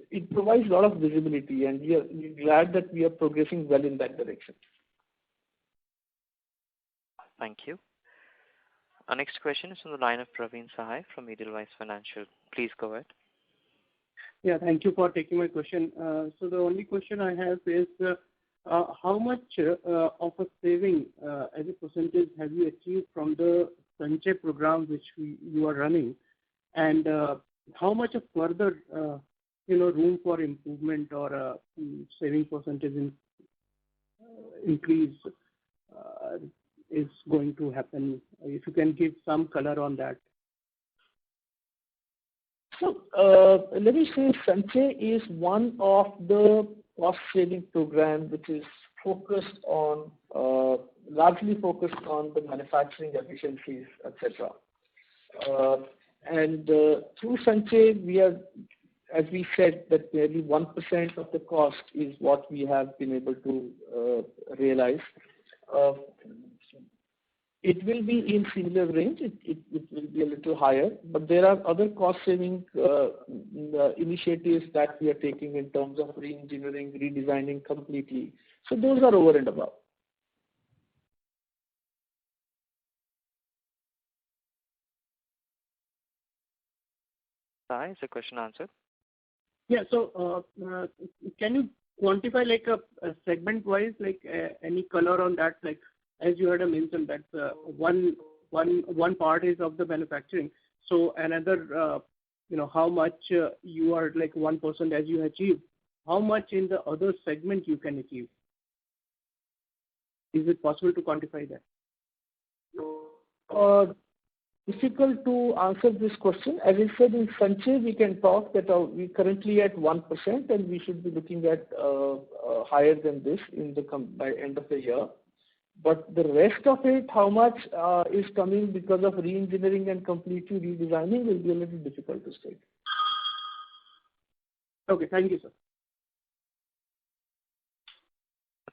[SPEAKER 3] it provides a lot of visibility, and we're glad that we are progressing well in that direction.
[SPEAKER 1] Thank you. Our next question is from the line of Praveen Sahay from Edelweiss Financial. Please go ahead.
[SPEAKER 16] Yeah, thank you for taking my question. So the only question I have is, how much of a saving as a percentage have you achieved from the Sanchay program which you are running, and how much of further room for improvement or saving percentage increase is going to happen? If you can give some color on that.
[SPEAKER 3] So let me say Sanchay is one of the cost-saving programs which is largely focused on the manufacturing efficiencies, etc. And through Sanchay, we are, as we said, that nearly 1% of the cost is what we have been able to realize. It will be in similar range. It will be a little higher, but there are other cost-saving initiatives that we are taking in terms of re-engineering, redesigning completely. So those are over and above.
[SPEAKER 1] Is the question answered?
[SPEAKER 16] Yeah. So can you quantify like a segment-wise, like any color on that? Like as you had mentioned, that one part is of the manufacturing. So another, how much you are like 1% as you achieve. How much in the other segment you can achieve? Is it possible to quantify that?
[SPEAKER 3] Difficult to answer this question. As I said, in Sanchay, we can talk that we're currently at 1%, and we should be looking at higher than this by end of the year. But the rest of it, how much is coming because of re-engineering and completely redesigning, will be a little difficult to state.
[SPEAKER 16] Okay, thank you, sir.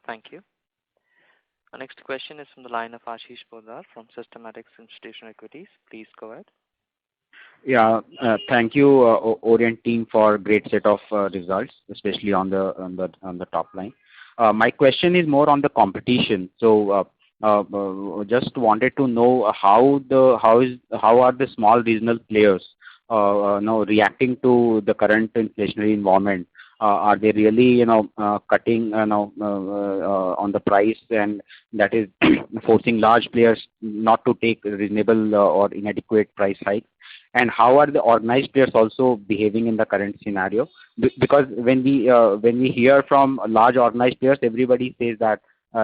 [SPEAKER 1] Thank you. Our next question is from the line of Ashish Poddar from Systematix Institutional Equities. Please go ahead.
[SPEAKER 17] Yeah, thank you, Orient team, for great set of results, especially on the top line. My question is more on the competition. So just wanted to know how are the small regional players now reacting to the current inflationary environment? Are they really cutting on the price, and that is forcing large players not to take reasonable or inadequate price hikes? And how are the organized players also behaving in the current scenario? Because when we hear from large organized players, everybody says that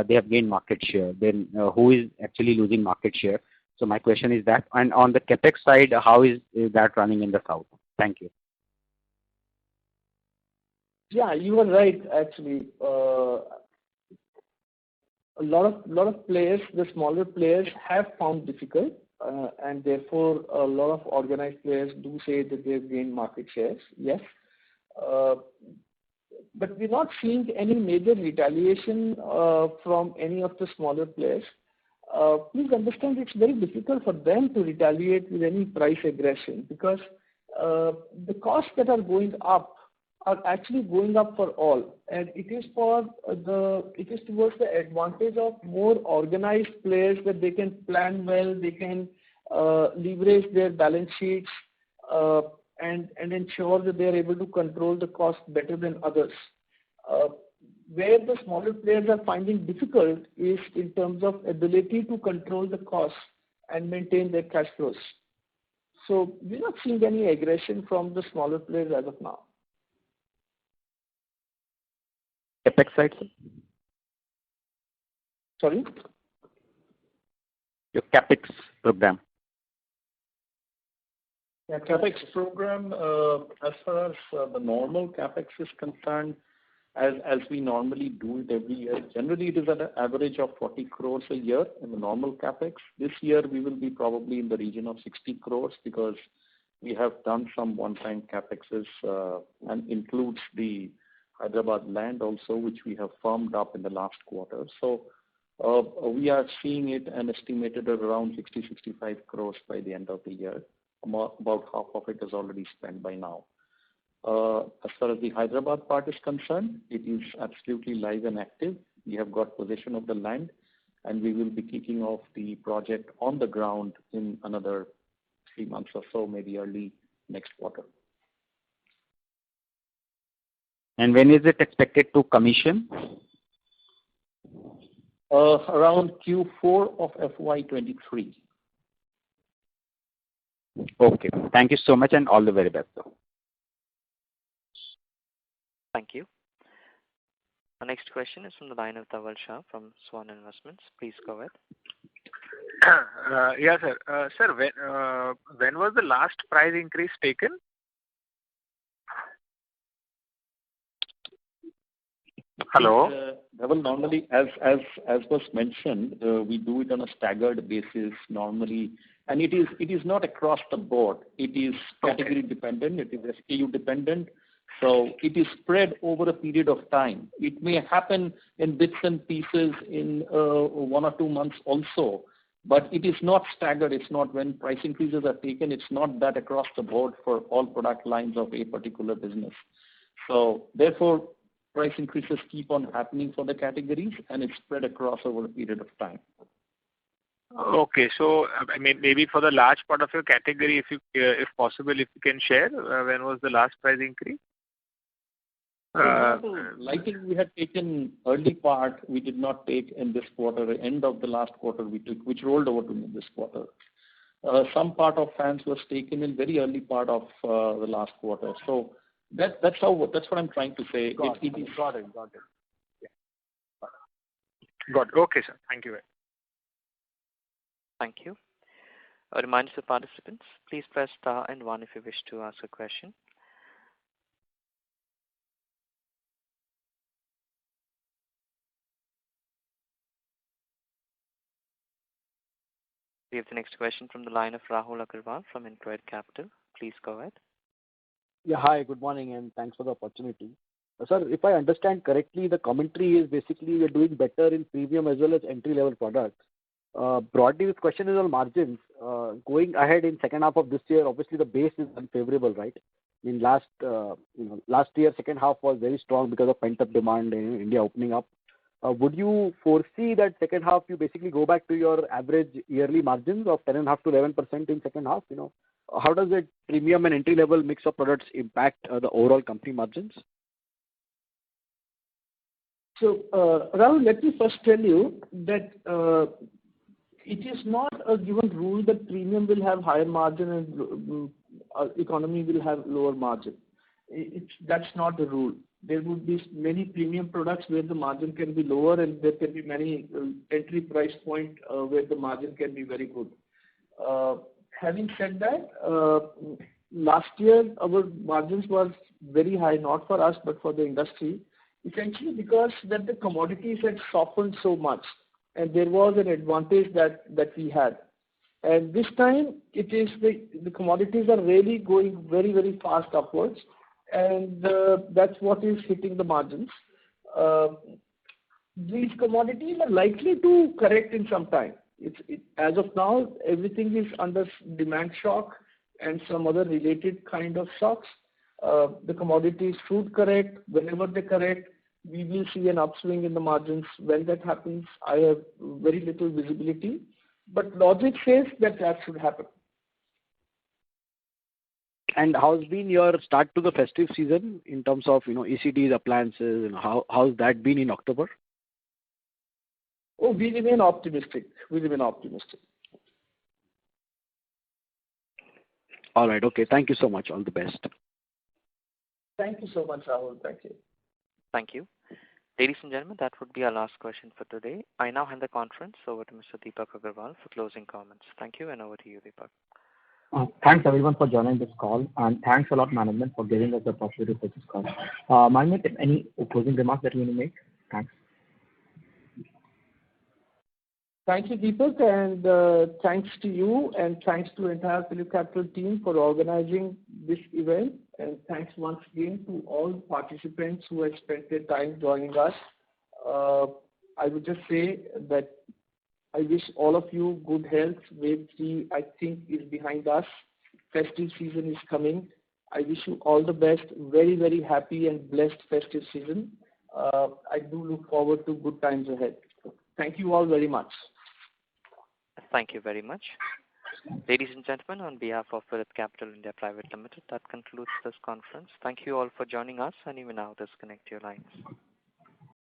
[SPEAKER 17] they have gained market share. Then who is actually losing market share? So my question is that. And on the capex side, how is that running in the south? Thank you.
[SPEAKER 3] Yeah, you are right. Actually, a lot of players, the smaller players, have found difficult, and therefore a lot of organized players do say that they've gained market shares. Yes, but we're not seeing any major retaliation from any of the smaller players. Please understand, it's very difficult for them to retaliate with any price aggression, because the costs that are going up are actually going up for all, and it is towards the advantage of more organized players, that they can plan well, they can leverage their balance sheets, and ensure that they are able to control the cost better than others. Where the smaller players are finding difficult is in terms of ability to control the costs and maintain their cash flows. So we're not seeing any aggression from the smaller players as of now.
[SPEAKER 17] Capex side, sir?
[SPEAKER 3] Sorry?
[SPEAKER 17] Your Capex program.
[SPEAKER 5] Yeah, Capex program, as far as the normal Capex is concerned, as we normally do it every year, generally it is at an average of 40 crores a year in the normal Capex. This year we will be probably in the region of 60 crores, because we have done some one-time Capexes and includes the Hyderabad land also, which we have firmed up in the last quarter. So we are seeing it and estimated at around 60-65 crores by the end of the year. About half of it is already spent by now. As far as the Hyderabad part is concerned, it is absolutely live and active. We have got possession of the land, and we will be kicking off the project on the ground in another 3 months or so, maybe early next quarter.
[SPEAKER 17] And when is it expected to commission?
[SPEAKER 5] Around Q4 of FY23.
[SPEAKER 17] Okay. Thank you so much, and all the very best, sir.
[SPEAKER 1] Thank you. Our next question is from the line of Dhaval Shah from Swan Investments. Please go ahead.
[SPEAKER 8] Yeah, sir. Sir, when was the last price increase taken? Hello?
[SPEAKER 5] Dhaval, normally, as was mentioned, we do it on a staggered basis normally, and it is not across the board. It is category dependent. It is SKU dependent. So it is spread over a period of time. It may happen in bits and pieces in 1 or 2 months also, but it is not staggered. It's not when price increases are taken. It's not that across the board for all product lines of a particular business. So therefore, price increases keep on happening for the categories, and it's spread across over a period of time.
[SPEAKER 8] Okay, so I mean, maybe for the large part of your category, if possible, if you can share, when was the last price increase?
[SPEAKER 5] Lighting we had taken early part, we did not take in this quarter. End of the last quarter we took, which rolled over to this quarter. Some part of fans was taken in very early part of the last quarter. So that's what I'm trying to say.
[SPEAKER 8] Got it. Yeah. Got it. Okay, sir. Thank you very much.
[SPEAKER 1] Thank you. A reminder to participants, please press star and 1 if you wish to ask a question. We have the next question from the line of Rahul Agarwal from InCred Capital. Please go ahead.
[SPEAKER 18] Yeah, hi, good morning, and thanks for the opportunity. Sir, if I understand correctly, the commentary is basically we're doing better in premium as well as entry-level products. Broadly, this question is on margins. Going ahead in second half of this year, obviously the base is unfavorable, right? I mean, last year, second half was very strong because of pent-up demand in India opening up. would you foresee that second half you basically go back to your average yearly margins of 10.5 to 11% in second half? How does the premium and entry level mix of products impact the overall company margins?
[SPEAKER 3] So, Rahul, let me first tell you that it is not a given rule that premium will have higher margin and economy will have lower margin. That's not the rule. There would be many premium products where the margin can be lower, and there can be many entry price point where the margin can be very good. Having said that, last year our margins were very high, not for us but for the industry, essentially because that the commodities had softened so much, and there was an advantage that we had. And this time, it is the commodities are really going very, very fast upwards, and that's what is hitting the margins. These commodities are likely to correct in some time. As of now, everything is under demand shock and some other related kind of shocks. The commodities should correct. Whenever they correct, we will see an upswing in the margins. When that happens, I have very little visibility, but logic says that should happen.
[SPEAKER 18] And how's been your start to the festive season in terms of ECDs, appliances, and how's that been in October?
[SPEAKER 3] Oh, we remain optimistic.
[SPEAKER 18] All right. Okay. Thank you so much. All the best.
[SPEAKER 3] Thank you so much, Rahul. Thank you.
[SPEAKER 1] Thank you. Ladies and gentlemen, that would be our last question for today. I now hand the conference over to Mr. Deepak Agarwal for closing comments. Thank you, and over to you, Deepak.
[SPEAKER 2] Thanks everyone for joining this call, and thanks a lot management for giving us the opportunity for this call. Management, any closing remarks that you want to make? Thanks.
[SPEAKER 3] Thank you, Deepak, and thanks to you, and thanks to the entire PhillipCapital team for organizing this event, and thanks once again to all participants who have spent their time joining us. I would just say that I wish all of you good health. Wave 3, I think, is behind us. Festive season is coming. I wish you all the best. Very, very happy and blessed festive season. I do look forward to good times ahead. Thank you all very much.
[SPEAKER 1] Thank you very much. Ladies and gentlemen, on behalf of PhillipCapital India Private Limited, that concludes this conference. Thank you all for joining us, and you may now disconnect your lines.